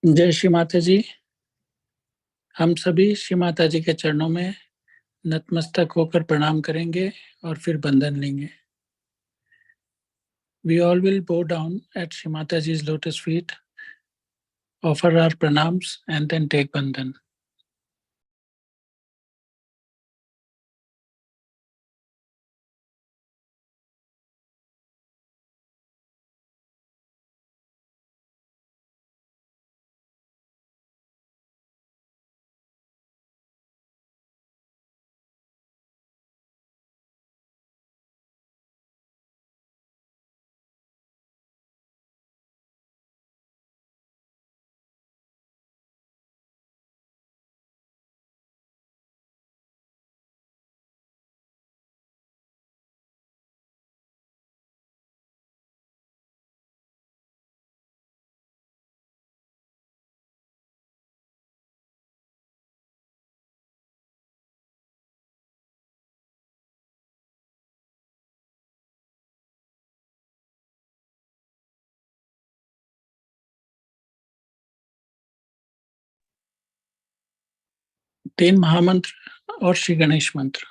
जय श्री माता जी। हम सभी श्री माता जी के चरणों में नतमस्तक होकर प्रणाम करेंगे और फिर बंधन लेंगे। We all will bow down at Shri Mataji's lotus feet, offer our pranams and then take bandhan. तीन महामंत्र और श्री गणेश मंत्र।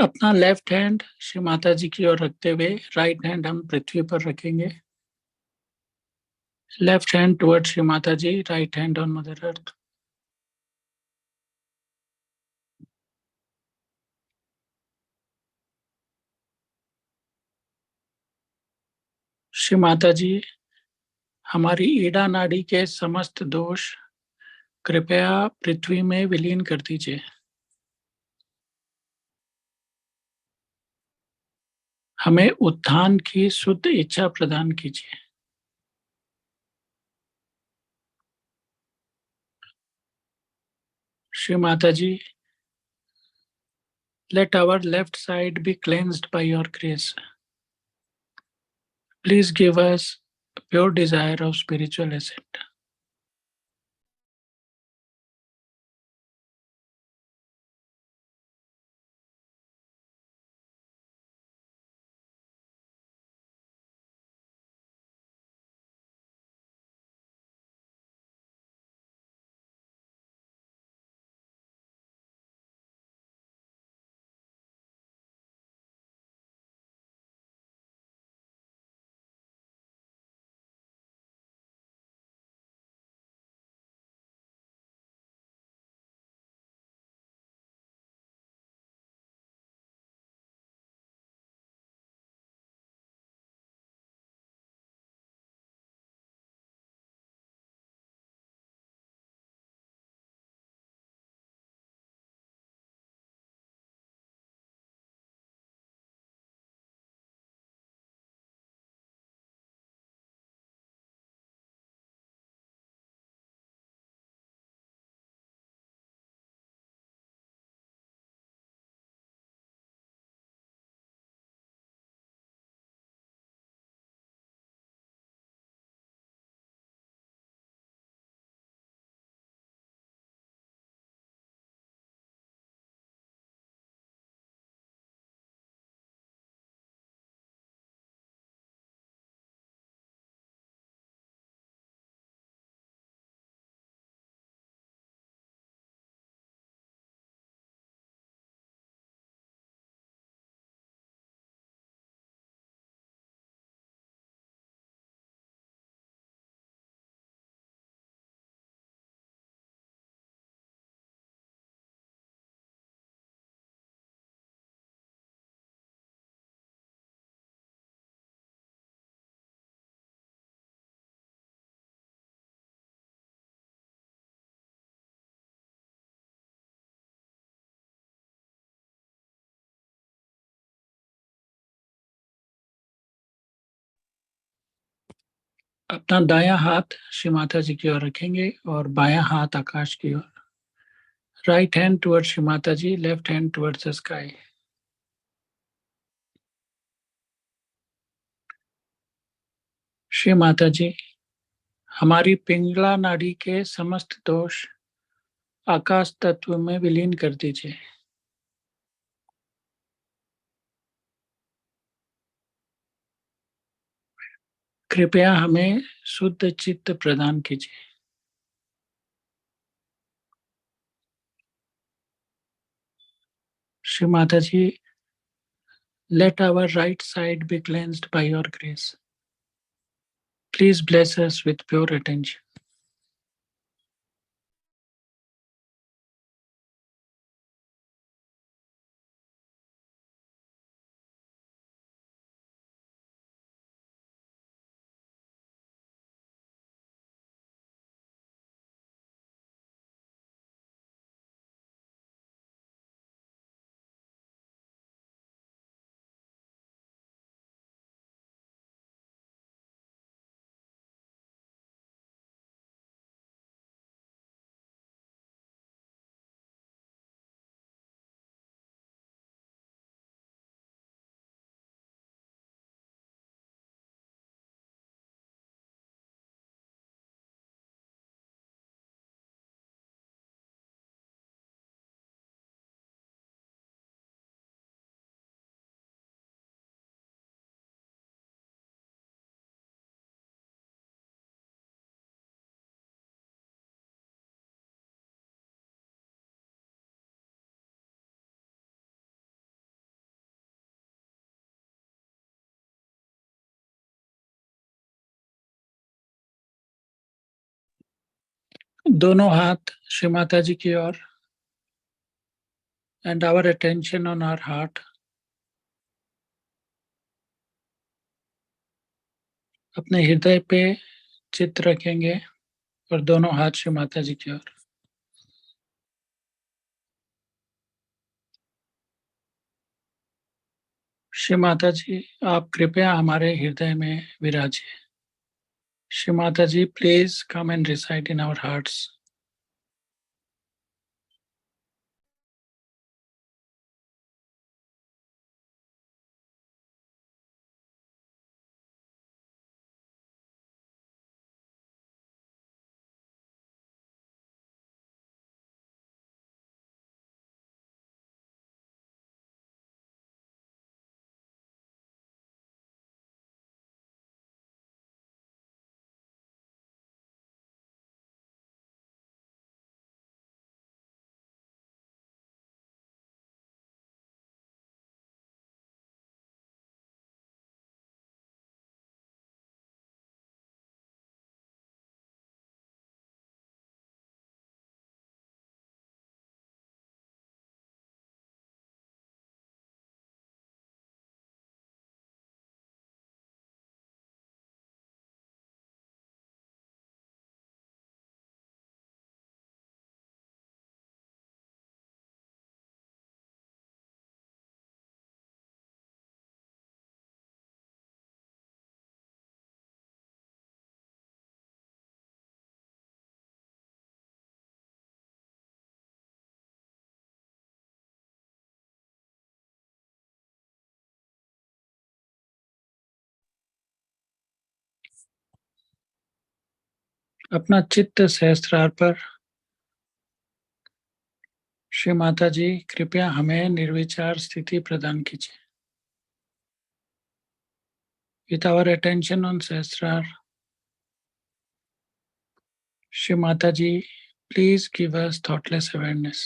अपना लेफ्ट हैंड श्री माता जी की ओर रखते हुए राइट हैंड हम पृथ्वी पर रखेंगे। Left hand towards Shri Mata ji, right hand on mother earth. Shri Mata ji, हमारी ईड़ा नाड़ी के समस्त दोष कृपया पृथ्वी में विलीन कर दीजिए। हमें उत्थान की शुद्ध इच्छा प्रदान कीजिए। श्री माता जी, let our left side be cleansed by your grace. Please give us pure desire of spiritual ascent. अपना दायां हाथ श्री माता जी की ओर रखेंगे और बायां हाथ आकाश की ओर। Right hand towards Shri Mata ji, left hand towards the sky. Shri Mata ji, हमारी पिंगला नाड़ी के समस्त दोष आकाश तत्व में विलीन कर दीजिए। कृपया हमें शुद्ध चित्त प्रदान कीजिए। श्री माता जी, let our right side be cleansed by your grace. Please bless us with pure attention. दोनों हाथ श्री माता जी की ओर and our attention on our heart. अपने हृदय पे चित्त रखेंगे और दोनों हाथ श्री माता जी की ओर। श्री माता जी, आप कृपया हमारे हृदय में विराजिए। Shri Mata ji, please come and reside in our hearts. अपना चित्त सहस्त्रार पर। श्री माता जी, कृपया हमें निर्विचार स्थिति प्रदान कीजिए। With our attention on सहस्त्रार, Shri Mata ji, please give us thoughtless awareness.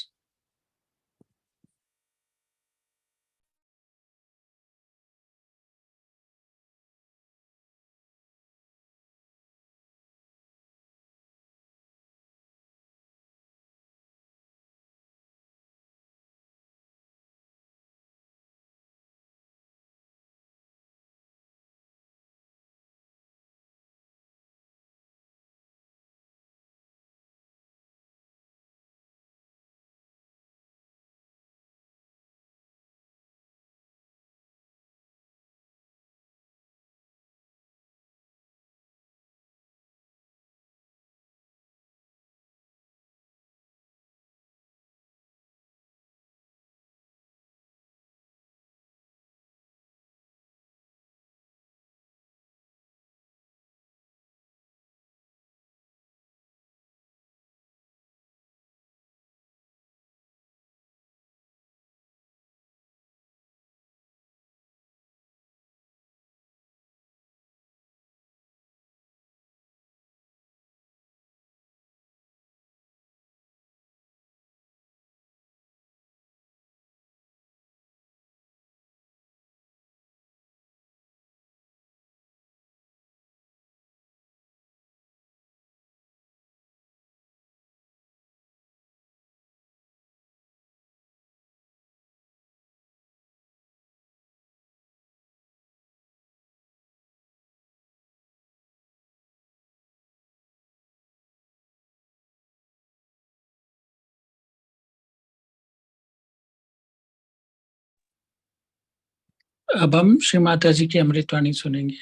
अब हम श्री माता जी की अमृतवाणी सुनेंगे।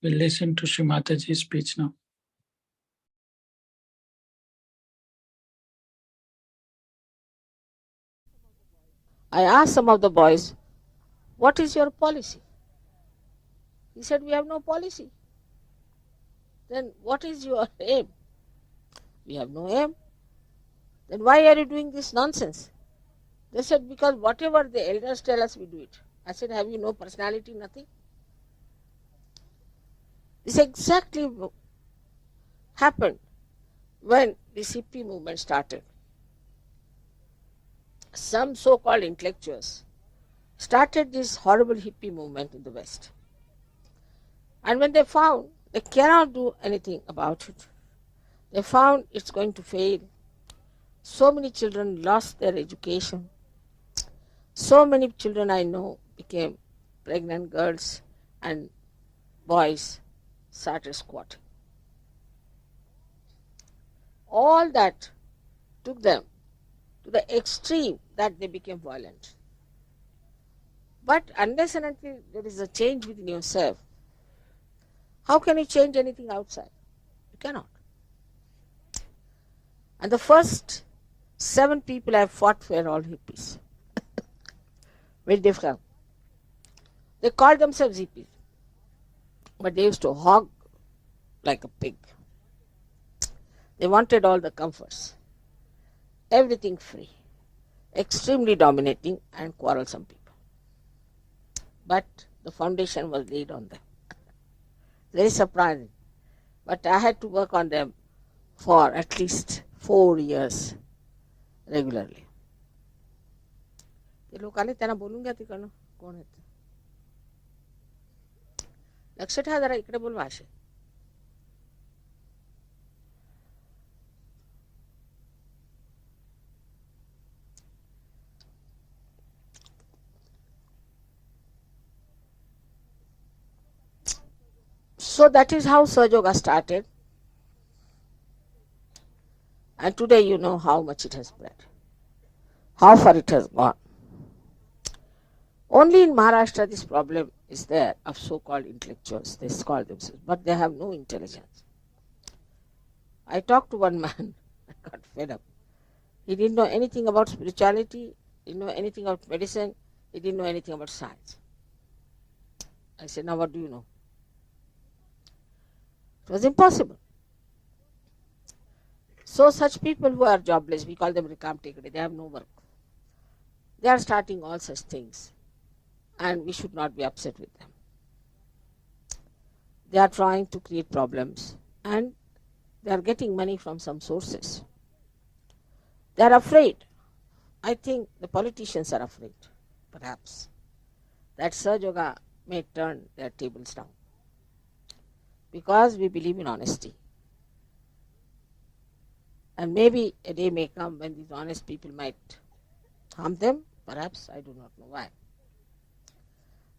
We'll listen to Shri Mataji's speech now. I asked some of the boys, what is your policy? He said, we have no policy. Then what is your aim? We have no aim. Then why are you doing this nonsense? They said, because whatever the elders tell us, we do it. I said, have you no personality, nothing? This exactly happened when the hippie movement started. Some so-called intellectuals started this horrible hippie movement in the West. And when they found they cannot do anything about it, They found it's going to fail. So many children lost their education. So many children I know became pregnant girls, and boys started squatting. All that took them to the extreme that they became violent. But unless and until there is a change within yourself, how can you change anything outside? You cannot. And the first 7 people I fought were all hippies. Very difficult. They called themselves hippies, but they used to hog like a pig. They wanted all the comforts, everything free, extremely dominating and quarrelsome people. But the foundation was laid on them. Very surprising. But I had to work on them for at least 4 years regularly. ते लोक आले त्यांना बोलून घ्या तिकडनं कोण आहेत लक्ष ठेवा जरा इकडे बोल भाषे So that is how Sahaja Yoga started. And today you know how much it has spread, how far it has gone. Only in Maharashtra this problem is there of so-called intellectuals. They call themselves, but they have no intelligence. I talked to one man, I got fed up. He didn't know anything about spirituality, didn't know anything about medicine, he didn't know anything about science. I said, now what do you know? It was impossible. So such people who are jobless, we call them Rikam Tekade, they have no work. They are starting all such things, and we should not be upset with them. They are trying to create problems, and they are getting money from some sources. They are afraid. I think the politicians are afraid, perhaps, that Sahaja Yoga may turn their tables down. Because we believe in honesty. And maybe a day may come when these honest people might harm them. Perhaps, I do not know why.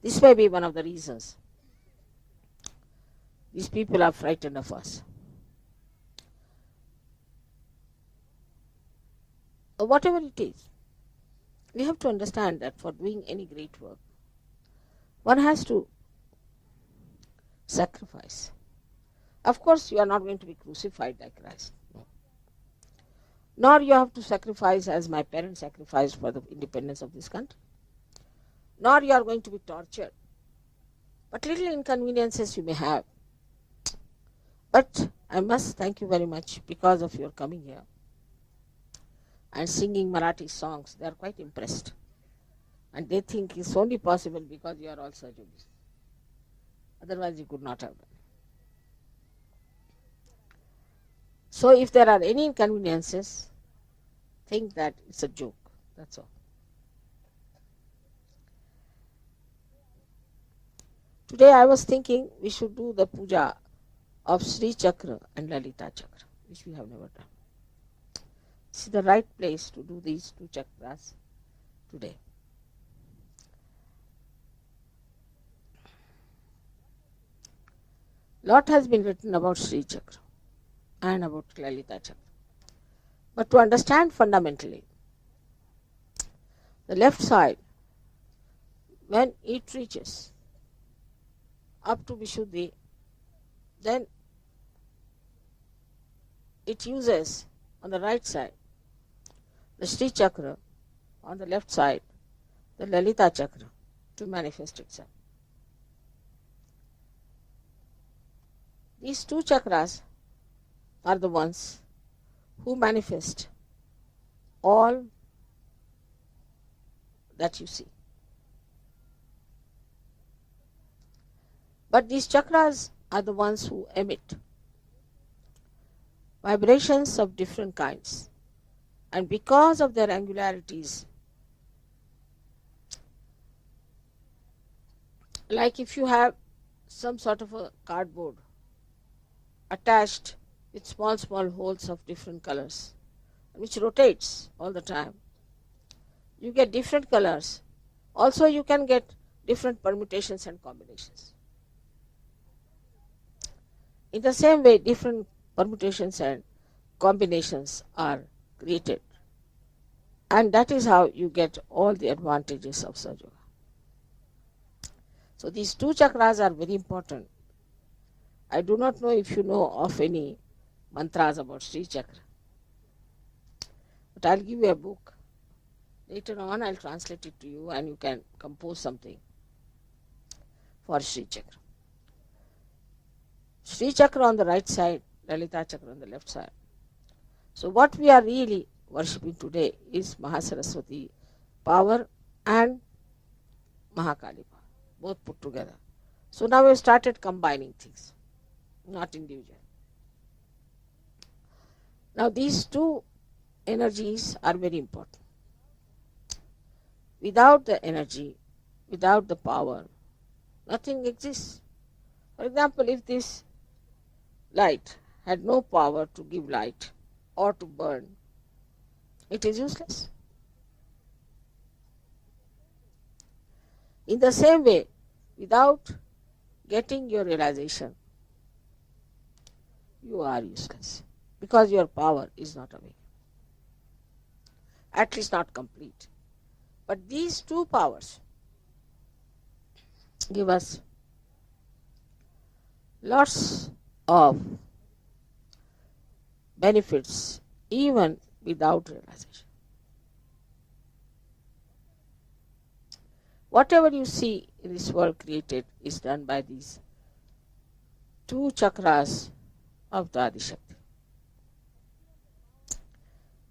This may be one of the reasons. These people are frightened of us. Whatever it is, we have to understand that for doing any great work, one has to sacrifice. Of course, you are not going to be crucified like Christ. No. Nor you have to sacrifice as my parents sacrificed for the independence of this country. Nor you are going to be tortured. But little inconveniences you may have. But I must thank you very much because of your coming here and singing Marathi songs. They are quite impressed. And they think it's only possible because you are all Sahaja Yogis. Otherwise you could not have done. So if there are any inconveniences, think that it's a joke. That's all. Today I was thinking we should do the puja of Sri Chakra and Lalita Chakra, which we have never done. This is the right place to do these 2 chakras today. Lot has been written about Sri Chakra and about Lalita Chakra. But to understand fundamentally, the left side, when it reaches up to Vishuddhi, then it uses on the right side the Sri Chakra, on the left side the Lalita Chakra to manifest itself. These 2 chakras are the ones who manifest all that you see. But these chakras are the ones who emit vibrations of different kinds. And because of their angularities, like if you have some sort of a cardboard attached with small, small holes of different colors, which rotates all the time. You get different colors. Also, you can get different permutations and combinations. In the same way, different permutations and combinations are created. And that is how you get all the advantages of Sahaja Yoga. So these two chakras are very important. I do not know if you know of any mantras about Sri Chakra. But I'll give you a book. Later on I'll translate it to you and you can compose something for Sri Chakra. Sri Chakra on the right side, Lalita Chakra on the left side. So what we are really worshipping today is Mahasaraswati power and Mahakali power, both put together. So now we have started combining things, not individual. Now these two energies are very important. Without the energy, without the power, nothing exists. For example, if this light had no power to give light or to burn, it is useless. In the same way, without getting your realization, you are useless because your power is not awake, at least not complete. But these two powers give us lots of benefits even without realization. Whatever you see in this world created is done by these two chakras of the Adi Shakti.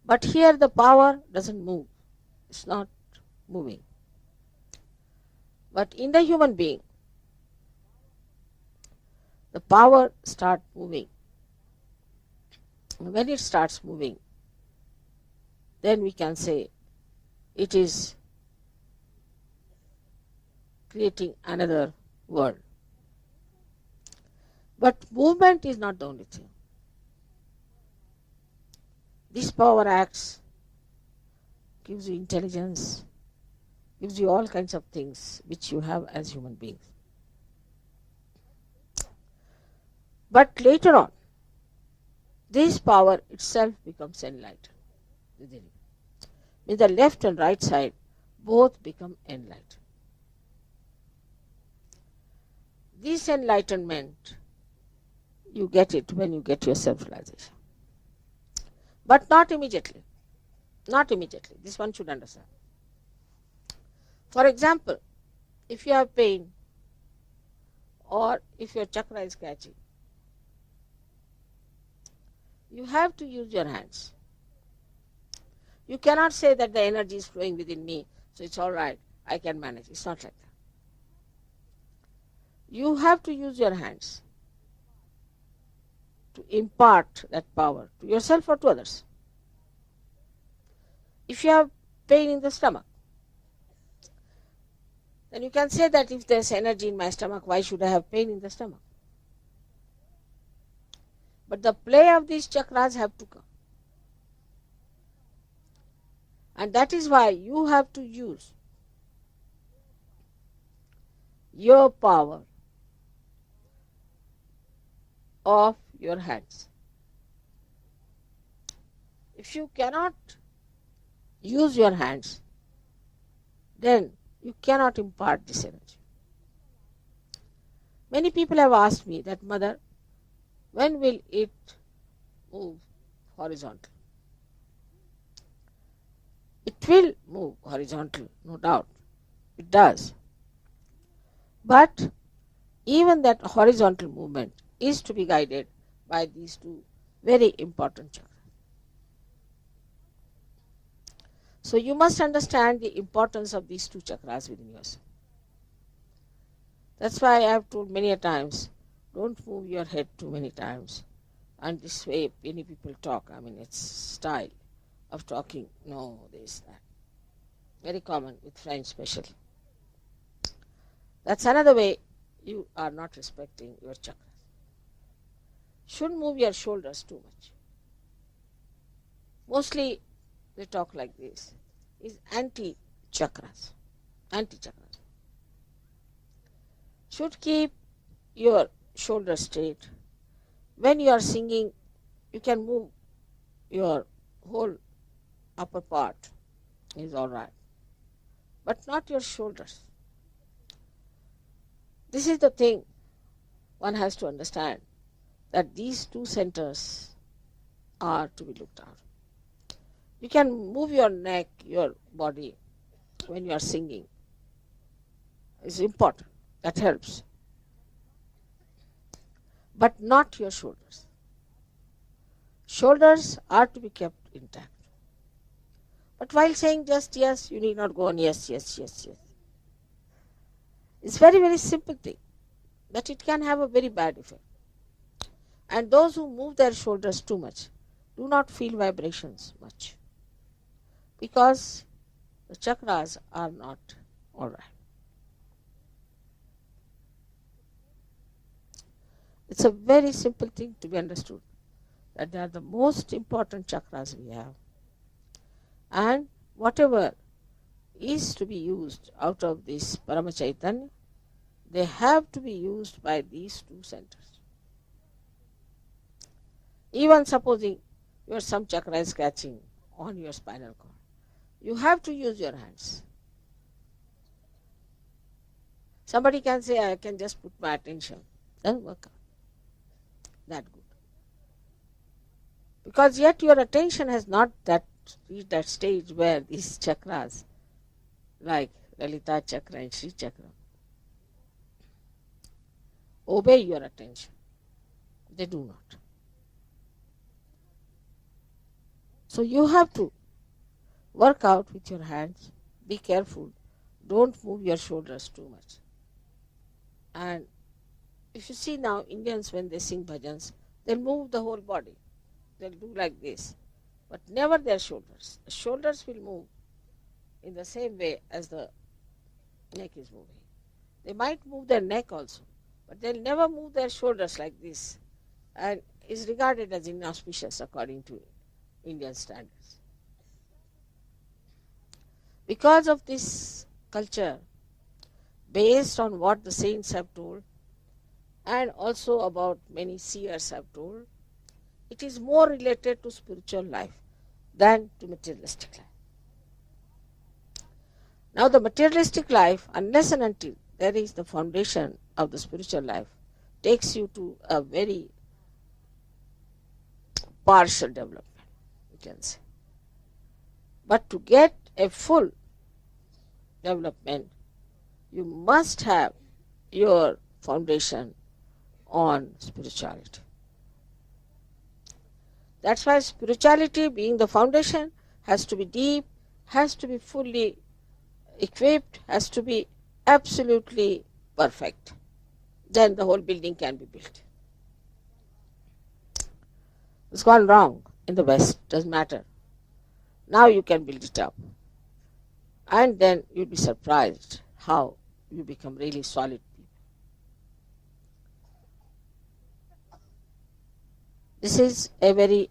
But here the power doesn't move. It's not moving. But in the human being, the power starts moving. When it starts moving, then we can say it is creating another world. But movement is not the only thing. This power acts, gives you intelligence, gives you all kinds of things which you have as human beings. But later on, this power itself becomes enlightened within you. With the left and right side, both become enlightened. This enlightenment, you get it when you get your self-realization. But not immediately. Not immediately. This one should understand. For example, if you have pain or if your chakra is catching, you have to use your hands. You cannot say that the energy is flowing within me, so it's all right, I can manage. It's not like that. You have to use your hands to impart that power to yourself or to others. If you have pain in the stomach, then you can say that if there's energy in my stomach, why should I have pain in the stomach? But the play of these chakras have to come. And that is why you have to use your power of your hands. If you cannot use your hands, then you cannot impart this energy. Many people have asked me that, Mother, when will it move horizontal? It will move horizontal, no doubt. It does. But even that horizontal movement is to be guided by these two very important chakras. So you must understand the importance of these two chakras within yourself. That's why I have told many a times, don't move your head too many times. And this way many people talk. I mean, it's style of talking. No, this, that. Very common with French especially. That's another way you are not respecting your chakras. shouldn't move your shoulders too much. Mostly they talk like this, is anti-chakras. Anti-chakras. Should keep your shoulders straight. When you are singing, you can move your whole upper part, is alright, but not your shoulders. This is the thing one has to understand, that these two centers are to be looked at. You can move your neck, your body when you are singing. It's important. That helps. But not your shoulders. Shoulders are to be kept intact. But while saying just yes, you need not go on yes, yes, yes, yes. It's very, very simple thing, but it can have a very bad effect. And those who move their shoulders too much do not feel vibrations much, because the chakras are not alright. It's a very simple thing to be understood, that they are the most important chakras we have. And whatever is to be used out of this Parama Chaitanya, they have to be used by these two centers. Even supposing your some chakra is catching on your spinal cord, you have to use your hands. Somebody can say, I can just put my attention. Doesn't work out that good. Because yet your attention has not reached that stage where these chakras, like Lalita chakra and Sri chakra, obey your attention. They do not. So you have to work out with your hands. Be careful. Don't move your shoulders too much. And if you see now, Indians, when they sing bhajans, they'll move the whole body. They'll do like this, but never their shoulders. The shoulders will move in the same way as the neck is moving. They might move their neck also, but they'll never move their shoulders like this, and is regarded as inauspicious according to Indian standards. Because of this culture, based on what the saints have told, and also about many seers have told, it is more related to spiritual life than to materialistic life. Now the materialistic life, unless and until there is the foundation of the spiritual life, takes you to a very partial development, you can say. But to get a full development, you must have your foundation on spirituality. That's why spirituality, being the foundation, has to be deep, has to be fully equipped, has to be absolutely perfect. Then the whole building can be built. It's gone wrong in the West, doesn't matter. Now you can build it up. And then you'll be surprised how you become really solid people. This is a very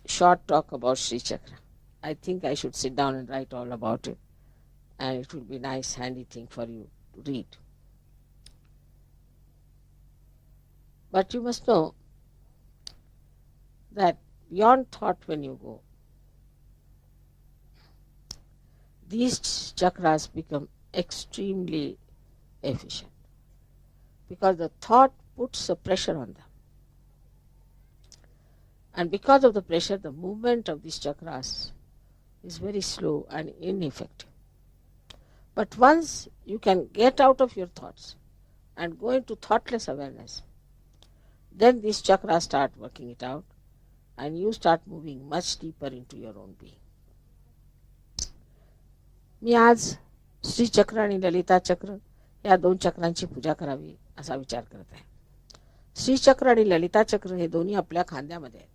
short talk about Sri Chakra. I think I should sit down and write all about it, and it will be a nice handy thing for you to read. But you must know that beyond thought when you go, these chakras become extremely efficient, because the thought puts a pressure on them. And because of the pressure, the movement of these chakras is very slow and ineffective. But once you can get out of your thoughts and go into thoughtless awareness, then these chakras start working it out, and you start moving much deeper into your own being. मी आज श्री चक्र आणि ललिता चक्र या दोन चक्रांची पूजा करावी असा विचार करत आहे. श्री चक्र आणि ललिता चक्र हे दोन्ही आपल्या खांद्यामध्ये आहेत.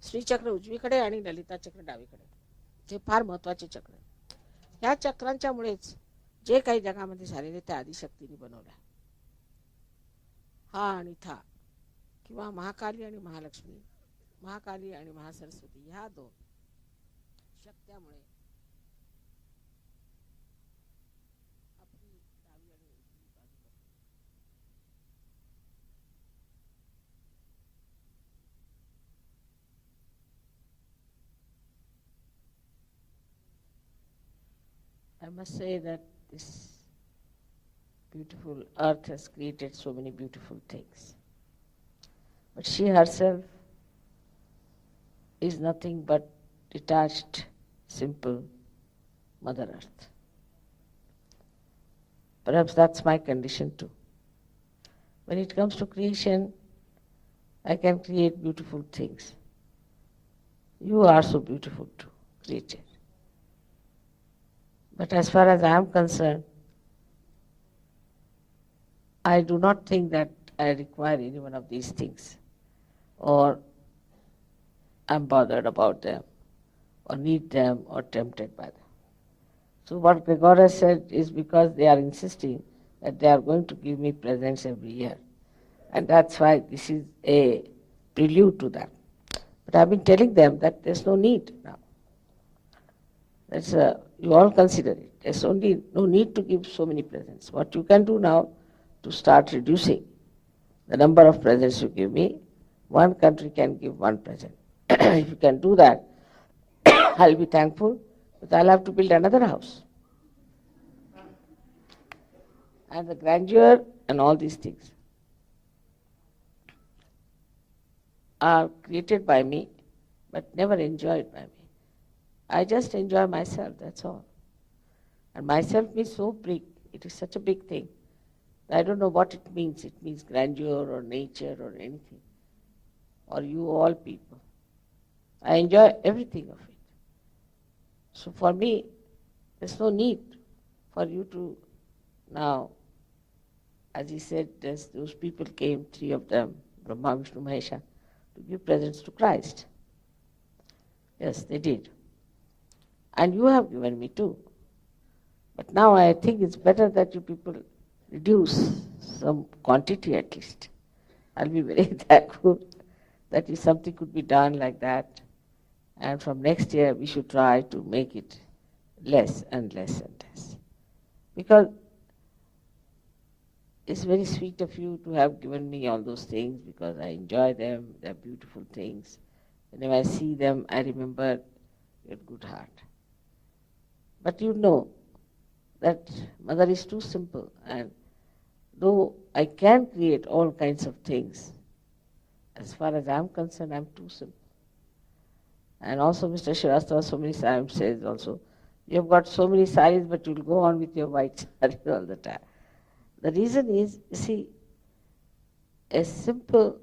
श्री चक्र उजवीकडे आणि ललिता चक्र डावीकडे. हे फार महत्त्वाचे चक्र आहेत. ह्या चक्रांच्यामुळेच जे काही जगामध्ये झालेले ते आदिशक्तीने बनवलं. हा आणि था किंवा महाकाली आणि महालक्ष्मी, महाकाली आणि महासरस्वती ह्या दोन शक्त्यामुळे आपली डावी आणि उजवी बाजू बदलते. I must say that this beautiful earth has created so many beautiful things. But she herself is nothing but detached, simple Mother Earth. Perhaps that's my condition too. When it comes to creation, I can create beautiful things. You are so beautiful too, created. But as far as I am concerned, I do not think that I require any one of these things, or am bothered about them, or need them, or tempted by them. So what Gregor has said is because they are insisting that they are going to give me presents every year. And that's why this is a prelude to that. But I've been telling them that there's no need now. You all consider it. There's only no need to give so many presents. What you can do now to start reducing the number of presents you give me, one country can give one present. If you can do that, I'll be thankful, but I'll have to build another house. And the grandeur and all these things are created by me, but never enjoyed by me. I just enjoy myself, that's all. And myself means so big, it is such a big thing. I don't know what it means. It means grandeur or nature or anything. Or you all people. I enjoy everything of it. So for me, there's no need for you to now, as he said, those people came, three of them, Brahma, Vishnu, Mahesha, to give presents to Christ. Yes, they did. And you have given me too. But now I think it's better that you people reduce some quantity at least. I'll be very thankful that if something could be done like that. And from next year we should try to make it less and less and less. Because it's very sweet of you to have given me all those things because I enjoy them, they're beautiful things. Whenever I see them, I remember your good heart. But you know that Mother is too simple, and though I can create all kinds of things, as far as I'm concerned, I'm too simple. And also Mr. Shrivastava so many times says also, you have got so many saris, but you'll go on with your white sari all the time. The reason is, you see, a simple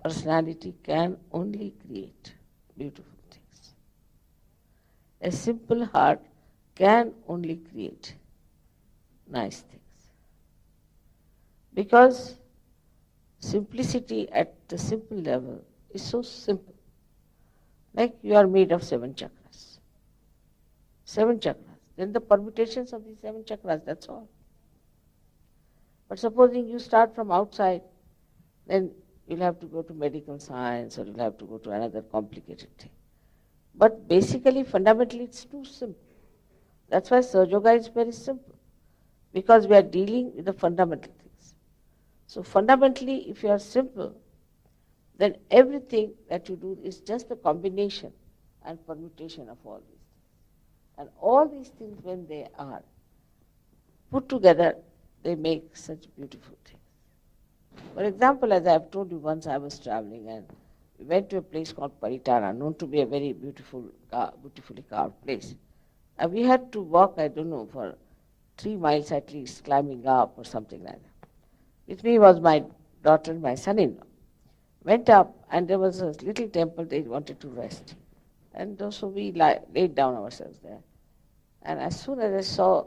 personality can only create beautiful things. A simple heart can only create nice things. Because simplicity at the simple level is so simple. Like you are made of 7 chakras. 7 chakras. Then the permutations of these 7 chakras, that's all. But supposing you start from outside, then you'll have to go to medical science or you'll have to go to another complicated thing. But basically, fundamentally, it's too simple. That's why Sahaja Yoga is very simple. Because we are dealing with the fundamental things. So fundamentally, if you are simple, then everything that you do is just a combination and permutation of all these things. And all these things, when they are put together, they make such beautiful things. For example, as I have told you, once I was traveling and we went to a place called Paritana, known to be a very beautifully carved place. And we had to walk, I don't know, for 3 miles at least, climbing up or something like that. With me was my daughter and my son-in-law. Went up and there was a little temple they wanted to rest. And so we laid down ourselves there. And as soon as I saw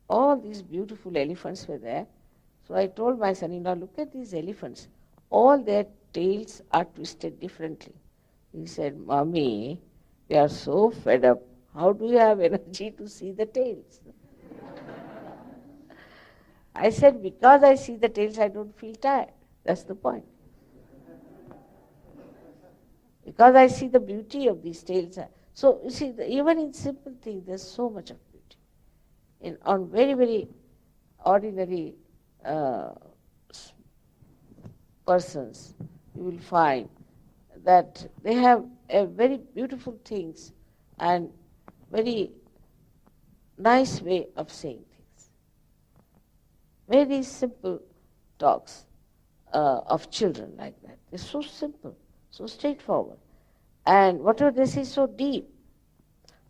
all these beautiful elephants were there, so I told my son-in-law, look at these elephants. All their tails are twisted differently. He said, Mommy, we are so fed up. How do you have energy to see the tails? I said, because I see the tails, I don't feel tired. That's the point. Because I see the beauty of these tales. So you see, even in simple things, there's so much of beauty. On very, very ordinary uh, persons, you will find that they have a very beautiful things and very nice way of saying things. Very simple talks of children like that. They're so simple, so straightforward. And whatever they say is so deep.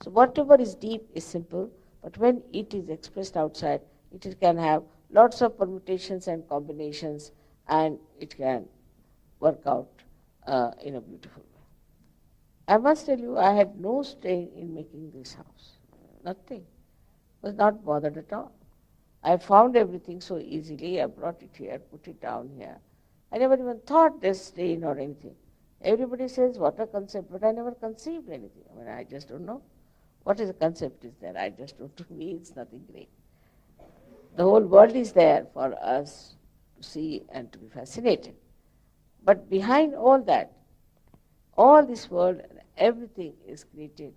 So whatever is deep is simple, but when it is expressed outside, it can have lots of permutations and combinations, and it can work out in a beautiful way. I must tell you, I had no strain in making this house. Nothing. Was not bothered at all. I found everything so easily. I brought it here, put it down here. I never even thought there's strain or anything. Everybody says, what a concept, but I never conceived anything. I mean, I just don't know. What is a concept is there? I just don't, to me it's nothing great. The whole world is there for us to see and to be fascinated. But behind all that, all this world, everything is created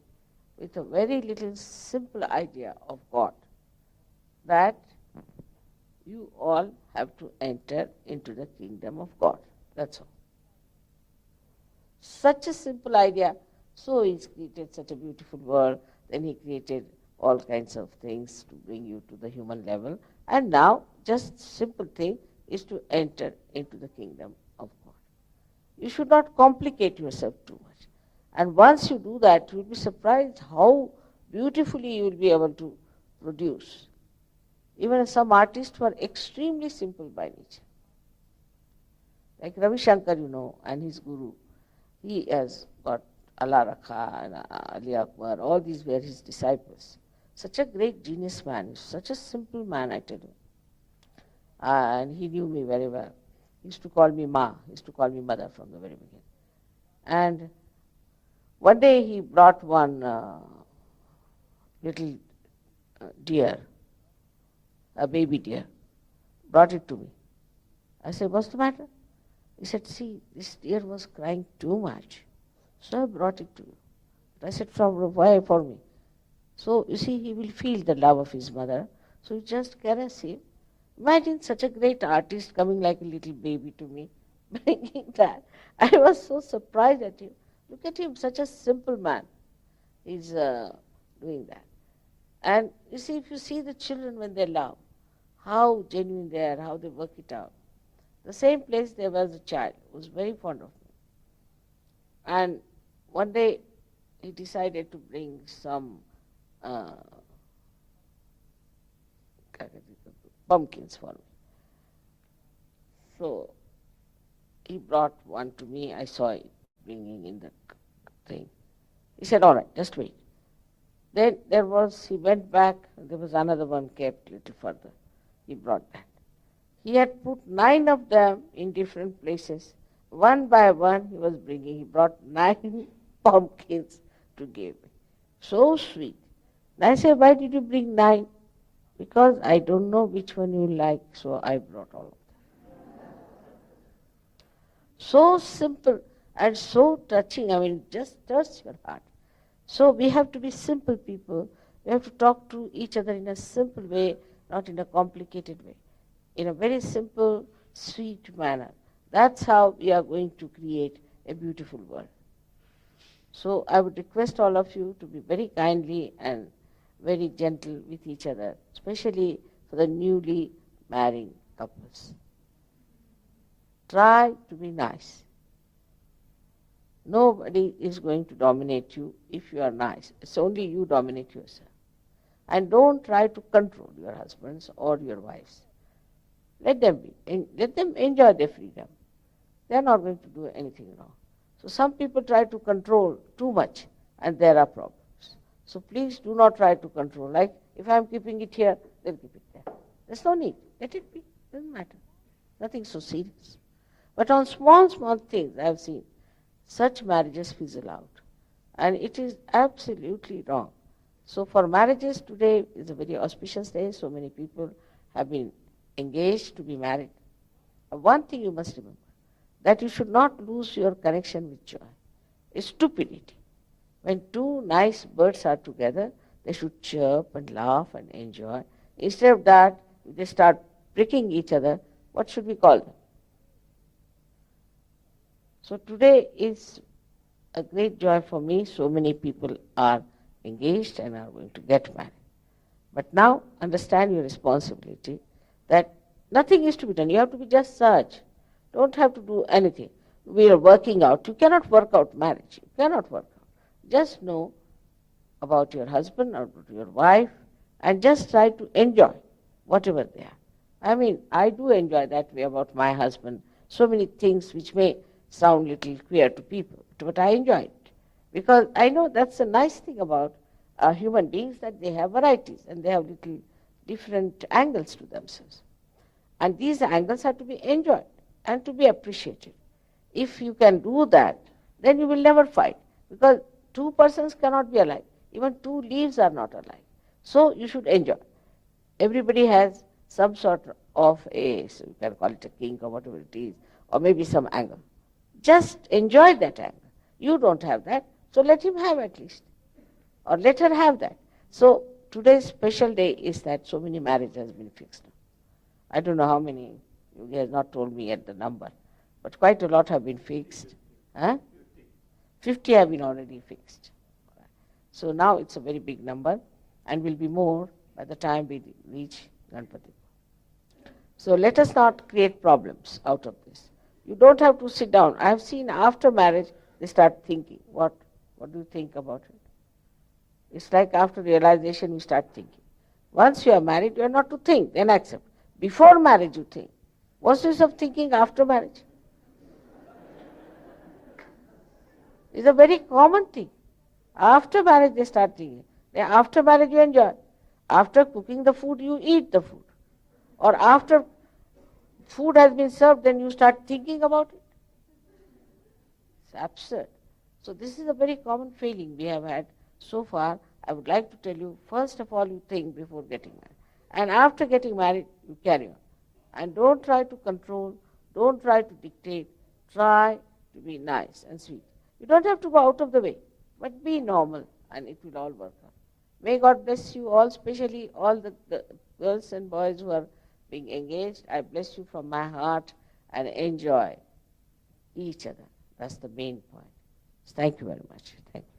with a very little simple idea of God, that you all have to enter into the kingdom of God. That's all. Such a simple idea. So He's created such a beautiful world, then He created all kinds of things to bring you to the human level. And now, just simple thing is to enter into the kingdom of God. You should not complicate yourself too much. And once you do that, you will be surprised how beautifully you will be able to produce. Even some artists were extremely simple by nature. Like Ravi Shankar, and his guru. He has got Allah Rakha and Ali Akbar, all these were his disciples. Such a great genius man, such a simple man, I tell you. And he knew me very well. He used to call me Ma, he used to call me mother from the very beginning. And one day he brought one little deer, a baby deer, brought it to me. I said, what's the matter? He said, see, this deer was crying too much, so I brought it to you. I said, why for me? So, you see, he will feel the love of his mother, so you just caress him. Imagine such a great artist coming like a little baby to me, bringing that. I was so surprised at him. Look at him, such a simple man. He's doing that. And you see, if you see the children when they love, how genuine they are, how they work it out. The same place there was a child who was very fond of me. And one day he decided to bring some pumpkins for me. So he brought one to me. I saw it bringing in the thing. He said, all right, just wait. Then he went back, there was another one kept a little further. He brought that. He had put 9 of them in different places. One by one he was bringing. He brought 9 pumpkins to give me. So sweet. And I said, why did you bring 9? Because I don't know which one you like, so I brought all of them. So simple and so touching. I mean, just touches your heart. So we have to be simple people. We have to talk to each other in a simple way, not in a complicated way. In a very simple, sweet manner. That's how we are going to create a beautiful world. So I would request all of you to be very kindly and very gentle with each other, especially for the newly married couples. Try to be nice. Nobody is going to dominate you if you are nice. It's only you dominate yourself. And don't try to control your husbands or your wives. Let them be. Let them enjoy their freedom. They are not going to do anything wrong. So some people try to control too much and there are problems. So please do not try to control. Like if I am keeping it here, they'll keep it there. There's no need. Let it be. Doesn't matter. Nothing so serious. But on small, small things I have seen, such marriages fizzle out. And it is absolutely wrong. So for marriages, today is a very auspicious day. So many people have been engaged to be married. one thing you must remember, that you should not lose your connection with joy. It's stupidity. When two nice birds are together, they should chirp and laugh and enjoy. Instead of that, if they start pricking each other, what should we call them? So today is a great joy for me. So many people are engaged and are going to get married. But now understand your responsibility, that nothing is to be done. You have to be just such. Don't have to do anything. We are working out. You cannot work out marriage. You cannot work out. Just know about your husband or your wife and just try to enjoy whatever they are. I mean, I do enjoy that way about my husband. So many things which may sound little queer to people, but I enjoy it because I know that's a nice thing about human beings, that they have varieties and they have little different angles to themselves. And these angles have to be enjoyed and to be appreciated. If you can do that, then you will never fight, because two persons cannot be alike. Even two leaves are not alike. So you should enjoy. Everybody has some sort of a, so you can call it a kink or whatever it is, or maybe some angle. Just enjoy that angle. You don't have that, so let him have at least, or let her have that. So today's special day is that so many marriages has been fixed. I don't know how many, you have not told me yet the number, but quite a lot have been fixed. Huh? 50 have been already fixed. So now it's a very big number and will be more by the time we reach Ganpati. So let us not create problems out of this. You don't have to sit down. I have seen after marriage, they start thinking. What do you think about it? It's like after realization, we start thinking. Once you are married, you are not to think, then accept. Before marriage, you think. What's the use of thinking after marriage? It's a very common thing. After marriage, they start thinking. Then after marriage, you enjoy. After cooking the food, you eat the food. Or after food has been served, then you start thinking about it. It's absurd. So this is a very common failing we have had so far. I would like to tell you, first of all, you think before getting married. And after getting married, you carry on. And don't try to control, don't try to dictate, try to be nice and sweet. You don't have to go out of the way, but be normal and it will all work out. May God bless you all, especially all the girls and boys who are being engaged. I bless you from my heart and enjoy each other. That's the main point. Thank you very much. Thank you.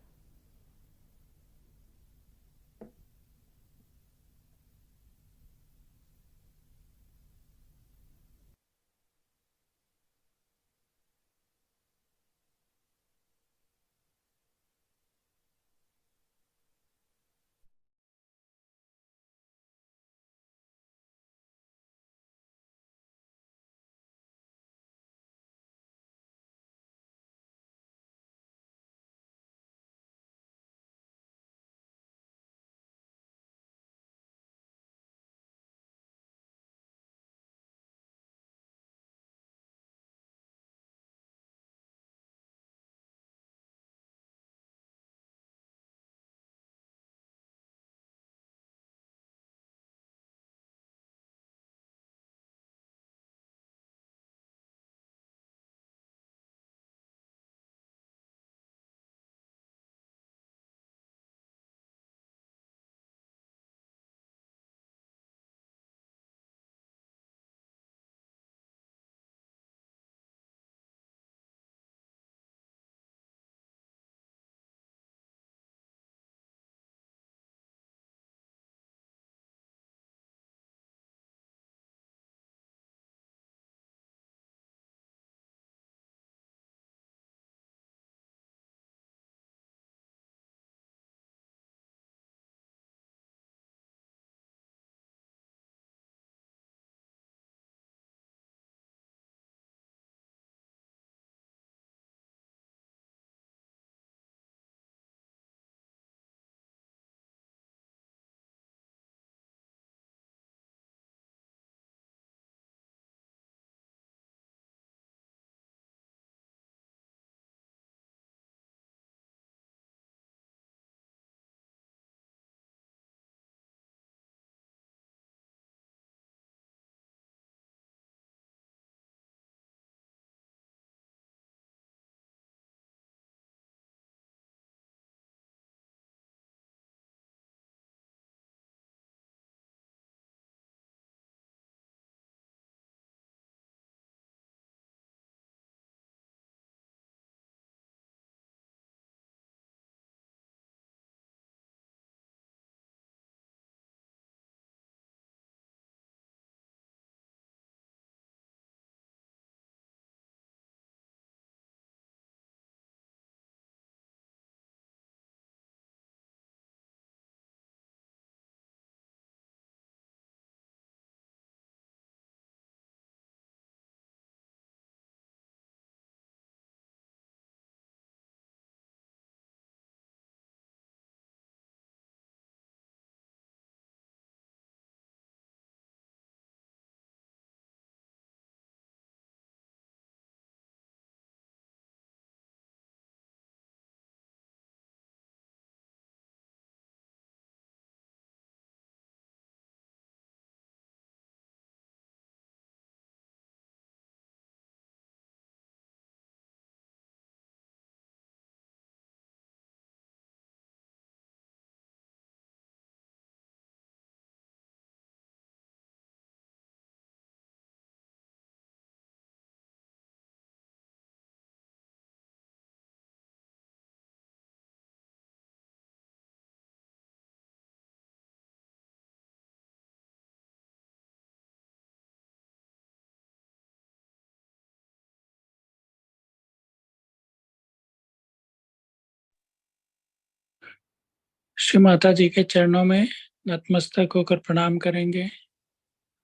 Shri Mata जी के चरणों में नतमस्तक होकर प्रणाम करेंगे।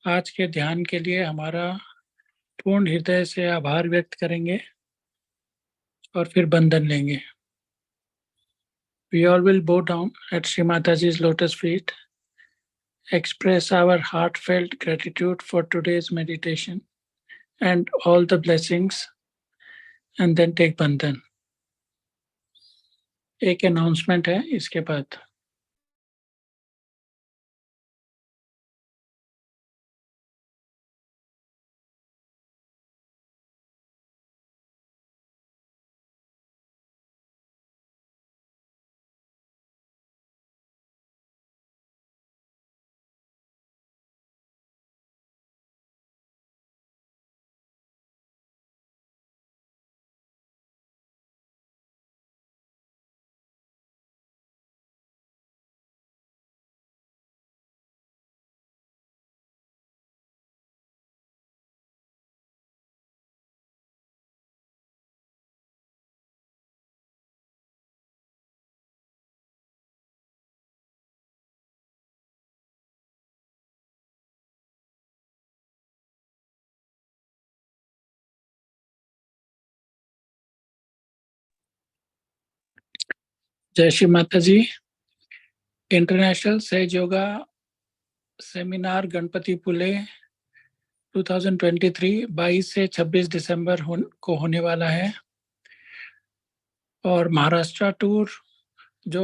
आज के ध्यान के लिए हमारा पूर्ण हृदय से आभार व्यक्त करेंगे और फिर बंधन लेंगे। We all will bow down at Shri Mataji's lotus feet, express our heartfelt gratitude for today's meditation and all the blessings, and then take bandhan. एक अनाउंसमेंट है इसके बाद। जय श्री माता जी। इंटरनेशनल सहज योगा सेमिनार गणपति पुले 2023 22 से 26 दिसंबर को होने वाला है और महाराष्ट्र टूर जो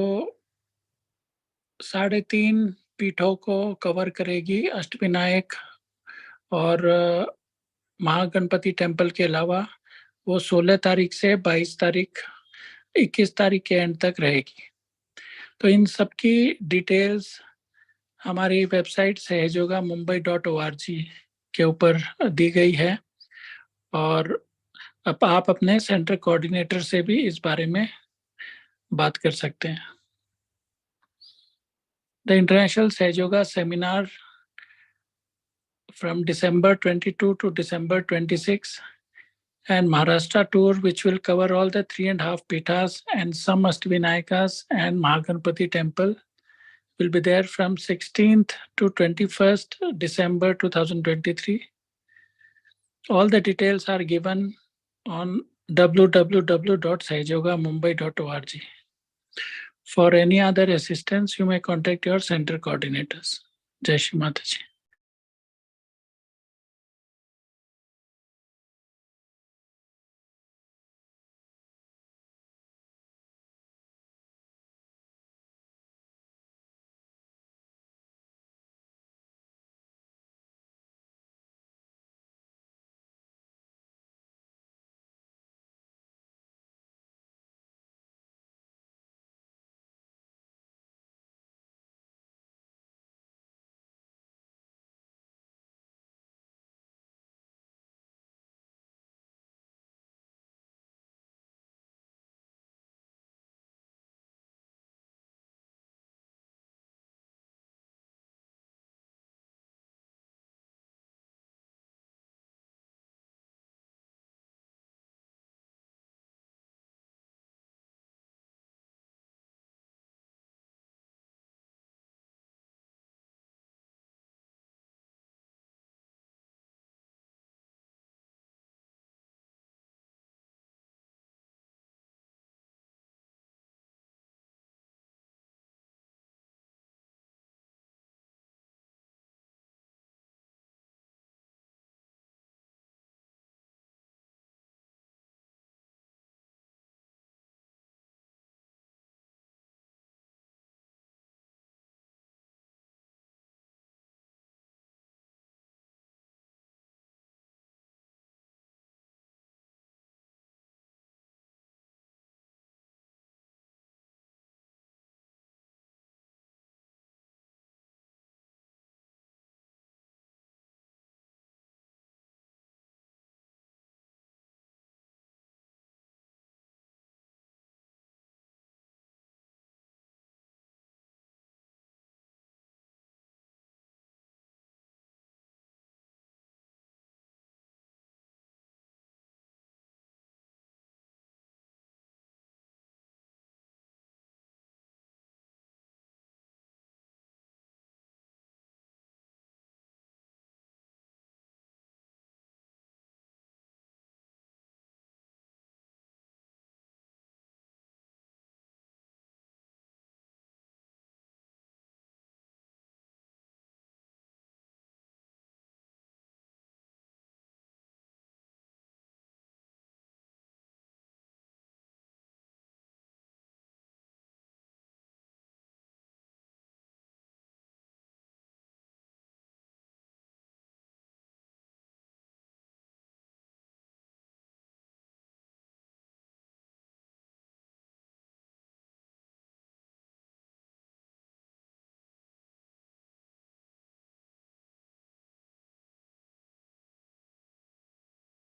3.5 पीठों को कवर करेगी, अष्टविनायक और महागणपति टेम्पल के अलावा, वो 16 तारीख से 21 तारीख के एंड तक रहेगी। तो इन सब की डिटेल्स हमारी वेबसाइट सहजोगामुंबई.org के ऊपर दी गई है और अब आप अपने सेंटर कोऑर्डिनेटर से भी इस बारे में बात कर सकते हैं। द इंटरनेशनल सहज yoga seminar from December 22 to December 26 and Maharashtra tour, which will cover all the 3.5 pithas and some Ashtavinayakas and Mahaganpati temple, will be there from 16th to 21st December 2023. All the details are given on www.sahajayogamumbai.org. For any other assistance, you may contact your center coordinators. Jai Shri Mataji.